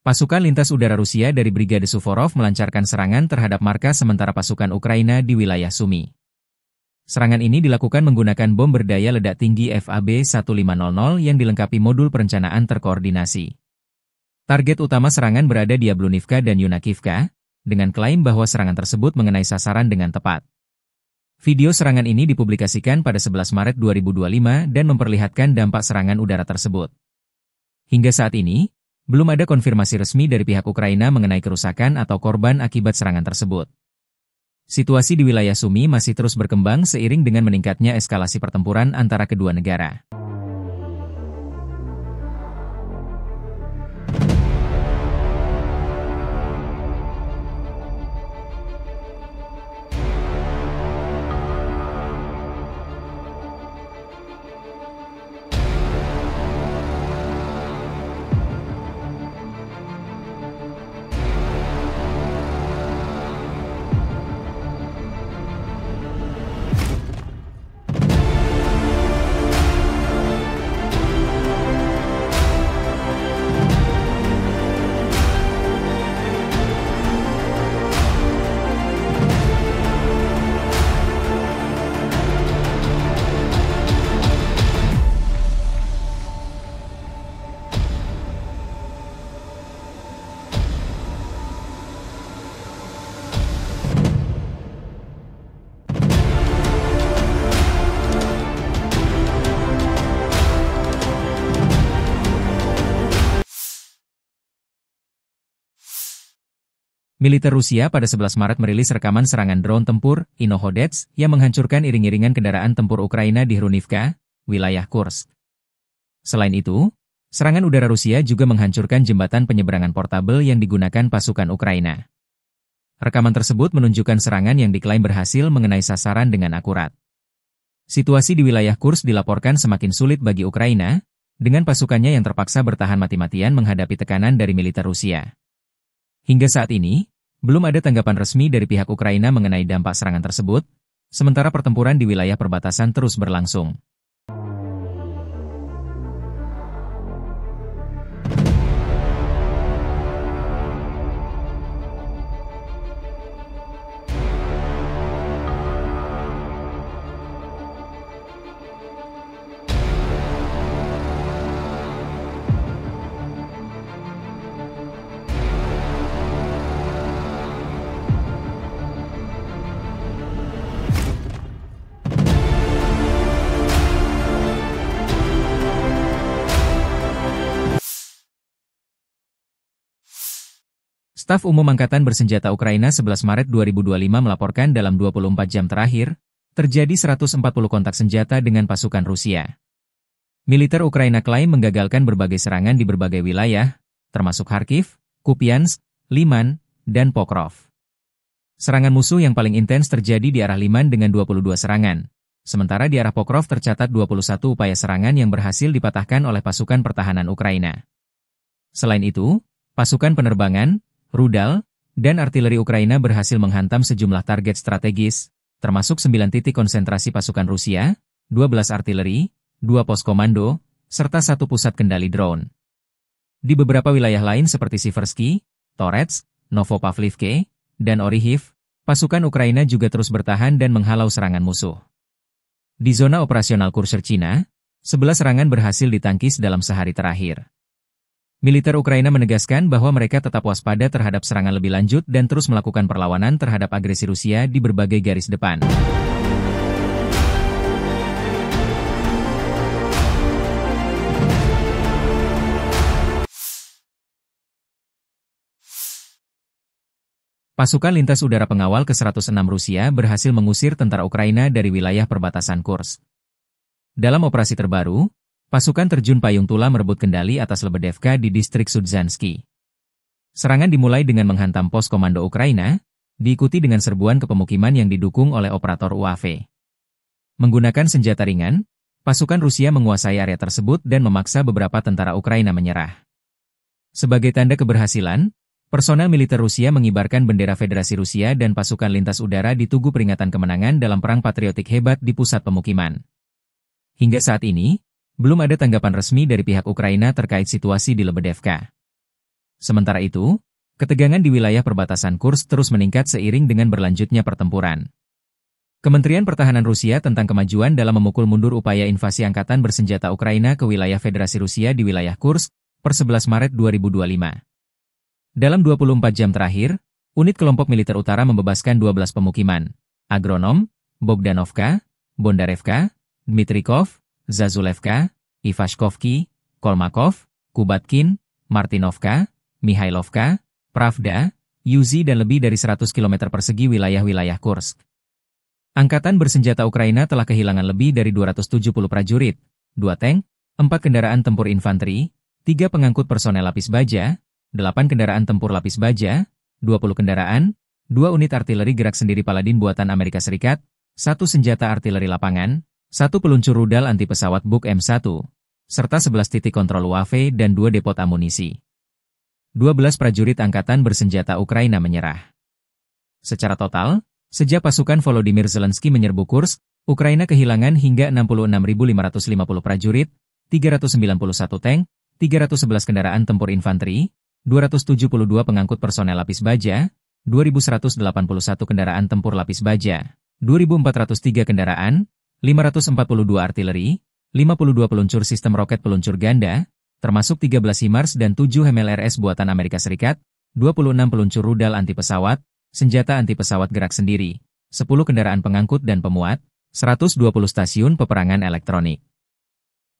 Pasukan lintas udara Rusia dari Brigade Suvorov melancarkan serangan terhadap markas sementara pasukan Ukraina di wilayah Sumy. Serangan ini dilakukan menggunakan bom berdaya ledak tinggi FAB-1500 yang dilengkapi modul perencanaan terkoordinasi. Target utama serangan berada di Yablunivka dan Yunakivka, dengan klaim bahwa serangan tersebut mengenai sasaran dengan tepat. Video serangan ini dipublikasikan pada 11 Maret 2025 dan memperlihatkan dampak serangan udara tersebut. Hingga saat ini, belum ada konfirmasi resmi dari pihak Ukraina mengenai kerusakan atau korban akibat serangan tersebut. Situasi di wilayah Sumy masih terus berkembang seiring dengan meningkatnya eskalasi pertempuran antara kedua negara. Militer Rusia pada 11 Maret merilis rekaman serangan drone tempur, Inohodets, yang menghancurkan iring-iringan kendaraan tempur Ukraina di Hrunivka, wilayah Kursk. Selain itu, serangan udara Rusia juga menghancurkan jembatan penyeberangan portabel yang digunakan pasukan Ukraina. Rekaman tersebut menunjukkan serangan yang diklaim berhasil mengenai sasaran dengan akurat. Situasi di wilayah Kursk dilaporkan semakin sulit bagi Ukraina, dengan pasukannya yang terpaksa bertahan mati-matian menghadapi tekanan dari militer Rusia. Hingga saat ini, belum ada tanggapan resmi dari pihak Ukraina mengenai dampak serangan tersebut, sementara pertempuran di wilayah perbatasan terus berlangsung. Staf Umum Angkatan Bersenjata Ukraina 11 Maret 2025 melaporkan dalam 24 jam terakhir, terjadi 140 kontak senjata dengan pasukan Rusia. Militer Ukraina klaim menggagalkan berbagai serangan di berbagai wilayah, termasuk Kharkiv, Kupiansk, Liman, dan Pokrov. Serangan musuh yang paling intens terjadi di arah Liman dengan 22 serangan, sementara di arah Pokrov tercatat 21 upaya serangan yang berhasil dipatahkan oleh pasukan pertahanan Ukraina. Selain itu, pasukan penerbangan, rudal, dan artileri Ukraina berhasil menghantam sejumlah target strategis, termasuk 9 titik konsentrasi pasukan Rusia, 12 artileri, 2 pos komando, serta 1 pusat kendali drone. Di beberapa wilayah lain seperti Siversky, Torets, Novopavlivke, dan Orihiv, pasukan Ukraina juga terus bertahan dan menghalau serangan musuh. Di zona operasional Kurshcherchina, 11 serangan berhasil ditangkis dalam sehari terakhir. Militer Ukraina menegaskan bahwa mereka tetap waspada terhadap serangan lebih lanjut dan terus melakukan perlawanan terhadap agresi Rusia di berbagai garis depan. Pasukan lintas udara pengawal ke-106 Rusia berhasil mengusir tentara Ukraina dari wilayah perbatasan Kursk. Dalam operasi terbaru, pasukan terjun payung tula merebut kendali atas Lebedevka di distrik Sudzansky. Serangan dimulai dengan menghantam pos komando Ukraina, diikuti dengan serbuan ke pemukiman yang didukung oleh operator UAV. Menggunakan senjata ringan, pasukan Rusia menguasai area tersebut dan memaksa beberapa tentara Ukraina menyerah. Sebagai tanda keberhasilan, personel militer Rusia mengibarkan bendera Federasi Rusia dan pasukan lintas udara di Tugu Peringatan Kemenangan dalam perang patriotik hebat di pusat pemukiman. Hingga saat ini, belum ada tanggapan resmi dari pihak Ukraina terkait situasi di Lebedevka. Sementara itu, ketegangan di wilayah perbatasan Kursk terus meningkat seiring dengan berlanjutnya pertempuran. Kementerian Pertahanan Rusia tentang kemajuan dalam memukul mundur upaya invasi angkatan bersenjata Ukraina ke wilayah Federasi Rusia di wilayah Kursk, per 11 Maret 2025. Dalam 24 jam terakhir, unit kelompok militer utara membebaskan 12 pemukiman. Agronom, Bogdanovka, Bondarevka, Dmitrikov, Zazulevka, Ivashkovki, Kolmakov, Kubatkin, Martinovka, Mihailovka, Pravda, Yuzi dan lebih dari 100 km persegi wilayah-wilayah Kursk. Angkatan bersenjata Ukraina telah kehilangan lebih dari 270 prajurit, 2 tank, 4 kendaraan tempur infanteri, 3 pengangkut personel lapis baja, 8 kendaraan tempur lapis baja, 20 kendaraan, 2 unit artileri gerak sendiri Paladin buatan Amerika Serikat, 1 senjata artileri lapangan, 1 peluncur rudal anti pesawat Buk M1, serta 11 titik kontrol UAV dan 2 depot amunisi. 12 prajurit angkatan bersenjata Ukraina menyerah. Secara total, sejak pasukan Volodymyr Zelensky menyerbu Kursk, Ukraina kehilangan hingga 66.550 prajurit, 391 tank, 311 kendaraan tempur infanteri, 272 pengangkut personel lapis baja, 2.181 kendaraan tempur lapis baja, 2.403 kendaraan, 542 artileri, 52 peluncur sistem roket peluncur ganda, termasuk 13 HIMARS dan 7 HMLRS buatan Amerika Serikat, 26 peluncur rudal anti pesawat, senjata anti pesawat gerak sendiri, 10 kendaraan pengangkut dan pemuat, 120 stasiun peperangan elektronik.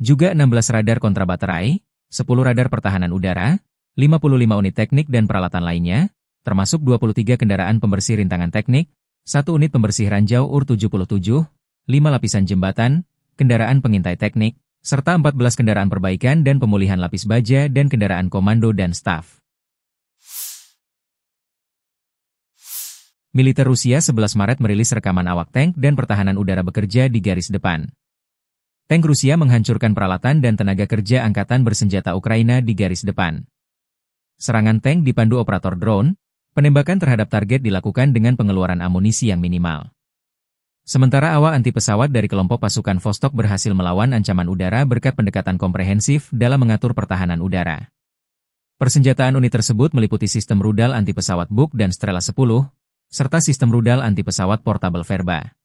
Juga 16 radar kontrabaterai, 10 radar pertahanan udara, 55 unit teknik dan peralatan lainnya, termasuk 23 kendaraan pembersih rintangan teknik, 1 unit pembersih ranjau UR-77, 5 lapisan jembatan, kendaraan pengintai teknik, serta 14 kendaraan perbaikan dan pemulihan lapis baja dan kendaraan komando dan staf. Militer Rusia 11 Maret merilis rekaman awak tank dan pertahanan udara bekerja di garis depan. Tank Rusia menghancurkan peralatan dan tenaga kerja angkatan bersenjata Ukraina di garis depan. Serangan tank dipandu operator drone, penembakan terhadap target dilakukan dengan pengeluaran amunisi yang minimal. Sementara awak anti pesawat dari kelompok pasukan Vostok berhasil melawan ancaman udara berkat pendekatan komprehensif dalam mengatur pertahanan udara. Persenjataan unit tersebut meliputi sistem rudal anti pesawat Buk dan Strela 10, serta sistem rudal anti pesawat portable Verba.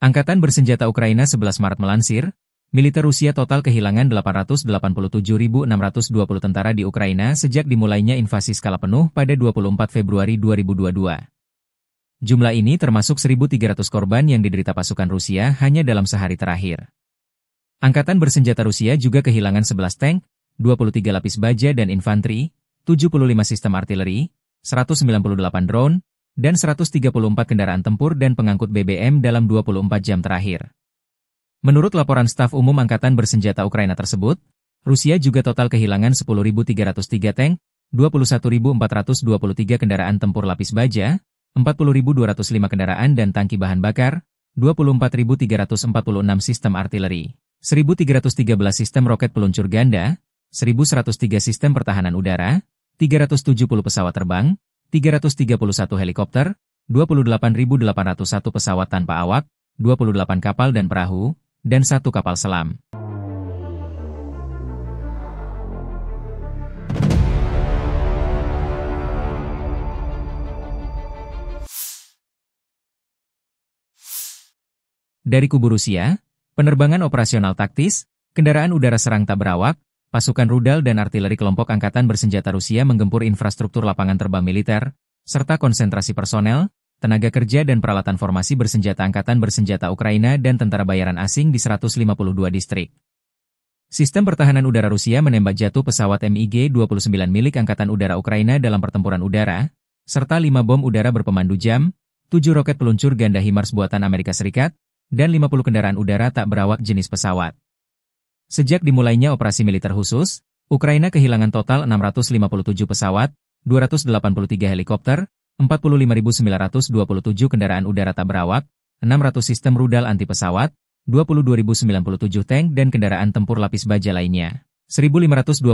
Angkatan bersenjata Ukraina 11 Maret melansir, militer Rusia total kehilangan 887.620 tentara di Ukraina sejak dimulainya invasi skala penuh pada 24 Februari 2022. Jumlah ini termasuk 1.300 korban yang diderita pasukan Rusia hanya dalam sehari terakhir. Angkatan bersenjata Rusia juga kehilangan 11 tank, 23 lapis baja dan infanteri, 75 sistem artileri, 198 drone, dan 134 kendaraan tempur dan pengangkut BBM dalam 24 jam terakhir. Menurut laporan staf umum Angkatan bersenjata Ukraina tersebut, Rusia juga total kehilangan 10.303 tank, 21.423 kendaraan tempur lapis baja, 40.205 kendaraan dan tangki bahan bakar, 24.346 sistem artileri, 1.313 sistem roket peluncur ganda, 1.103 sistem pertahanan udara, 370 pesawat terbang, 331 helikopter, 28.801 pesawat tanpa awak, 28 kapal dan perahu, dan 1 kapal selam. Dari kubu Rusia, penerbangan operasional taktis, kendaraan udara serang tak berawak, pasukan rudal dan artileri kelompok angkatan bersenjata Rusia menggempur infrastruktur lapangan terbang militer, serta konsentrasi personel, tenaga kerja dan peralatan formasi bersenjata angkatan bersenjata Ukraina dan tentara bayaran asing di 152 distrik. Sistem pertahanan udara Rusia menembak jatuh pesawat MiG-29 milik Angkatan Udara Ukraina dalam pertempuran udara, serta 5 bom udara berpemandu jam, 7 roket peluncur ganda HIMARS buatan Amerika Serikat, dan 50 kendaraan udara tak berawak jenis pesawat. Sejak dimulainya operasi militer khusus, Ukraina kehilangan total 657 pesawat, 283 helikopter, 45.927 kendaraan udara tak berawak, 600 sistem rudal anti pesawat, 22.097 tank dan kendaraan tempur lapis baja lainnya, 1.526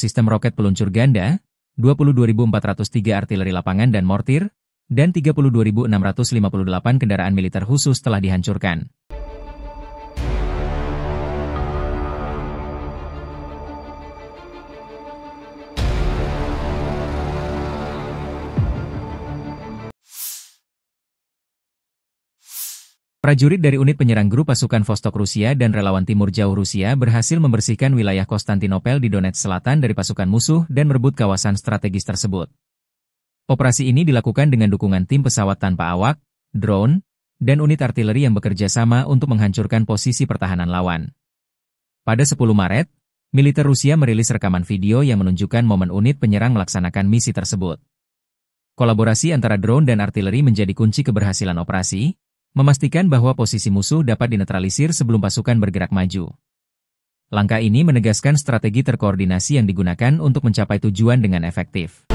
sistem roket peluncur ganda, 22.403 artileri lapangan dan mortir, dan 32.658 kendaraan militer khusus telah dihancurkan. Prajurit dari unit penyerang grup pasukan Vostok Rusia dan relawan Timur Jauh Rusia berhasil membersihkan wilayah Konstantinopel di Donetsk Selatan dari pasukan musuh dan merebut kawasan strategis tersebut. Operasi ini dilakukan dengan dukungan tim pesawat tanpa awak, drone, dan unit artileri yang bekerja sama untuk menghancurkan posisi pertahanan lawan. Pada 10 Maret, militer Rusia merilis rekaman video yang menunjukkan momen unit penyerang melaksanakan misi tersebut. Kolaborasi antara drone dan artileri menjadi kunci keberhasilan operasi, memastikan bahwa posisi musuh dapat dinetralisir sebelum pasukan bergerak maju. Langkah ini menegaskan strategi terkoordinasi yang digunakan untuk mencapai tujuan dengan efektif.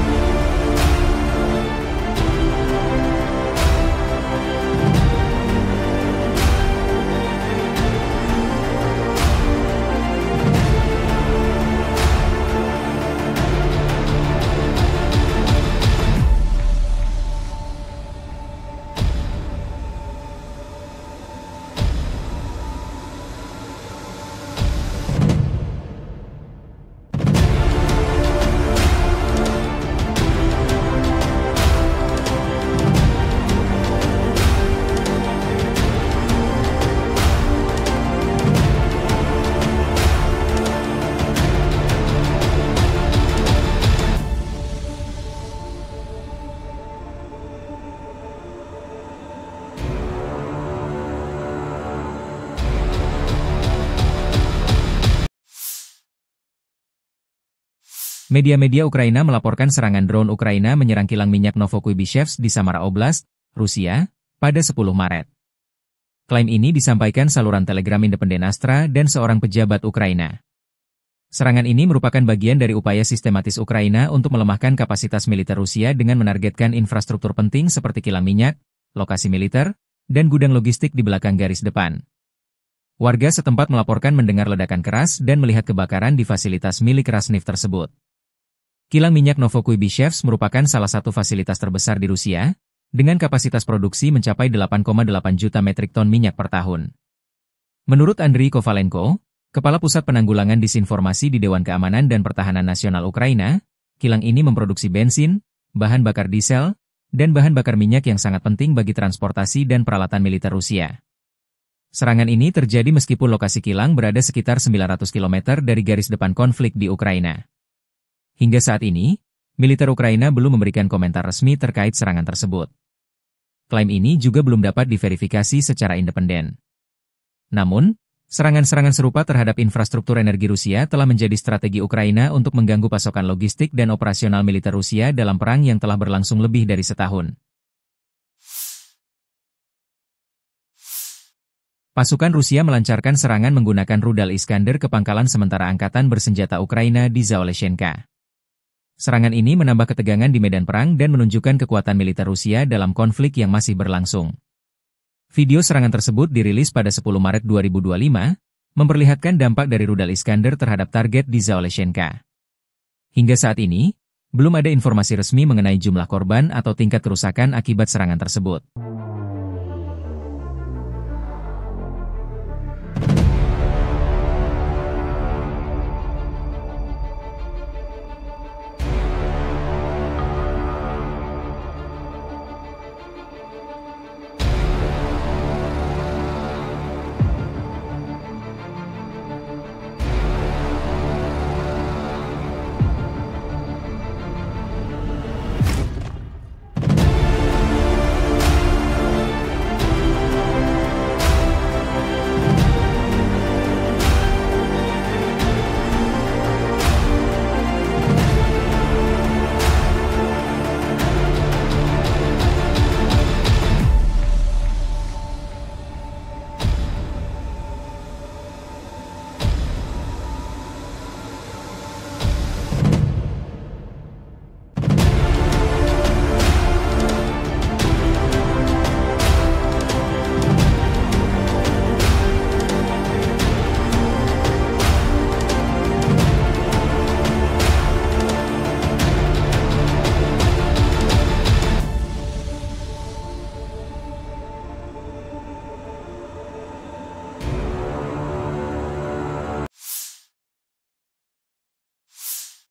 Media-media Ukraina melaporkan serangan drone Ukraina menyerang kilang minyak Novokuibishevsk di Samara Oblast, Rusia, pada 10 Maret. Klaim ini disampaikan saluran Telegram independen Astra dan seorang pejabat Ukraina. Serangan ini merupakan bagian dari upaya sistematis Ukraina untuk melemahkan kapasitas militer Rusia dengan menargetkan infrastruktur penting seperti kilang minyak, lokasi militer, dan gudang logistik di belakang garis depan. Warga setempat melaporkan mendengar ledakan keras dan melihat kebakaran di fasilitas milik Rasneft tersebut. Kilang minyak Novokuibishevsk merupakan salah satu fasilitas terbesar di Rusia, dengan kapasitas produksi mencapai 8,8 juta metrik ton minyak per tahun. Menurut Andriy Kovalenko, Kepala Pusat Penanggulangan Disinformasi di Dewan Keamanan dan Pertahanan Nasional Ukraina, kilang ini memproduksi bensin, bahan bakar diesel, dan bahan bakar minyak yang sangat penting bagi transportasi dan peralatan militer Rusia. Serangan ini terjadi meskipun lokasi kilang berada sekitar 900 km dari garis depan konflik di Ukraina. Hingga saat ini, militer Ukraina belum memberikan komentar resmi terkait serangan tersebut. Klaim ini juga belum dapat diverifikasi secara independen. Namun, serangan-serangan serupa terhadap infrastruktur energi Rusia telah menjadi strategi Ukraina untuk mengganggu pasokan logistik dan operasional militer Rusia dalam perang yang telah berlangsung lebih dari setahun. Pasukan Rusia melancarkan serangan menggunakan rudal Iskander ke pangkalan sementara angkatan bersenjata Ukraina di Zaoleshenka. Serangan ini menambah ketegangan di medan perang dan menunjukkan kekuatan militer Rusia dalam konflik yang masih berlangsung. Video serangan tersebut dirilis pada 10 Maret 2025, memperlihatkan dampak dari rudal Iskander terhadap target di Zaoleshenka. Hingga saat ini, belum ada informasi resmi mengenai jumlah korban atau tingkat kerusakan akibat serangan tersebut.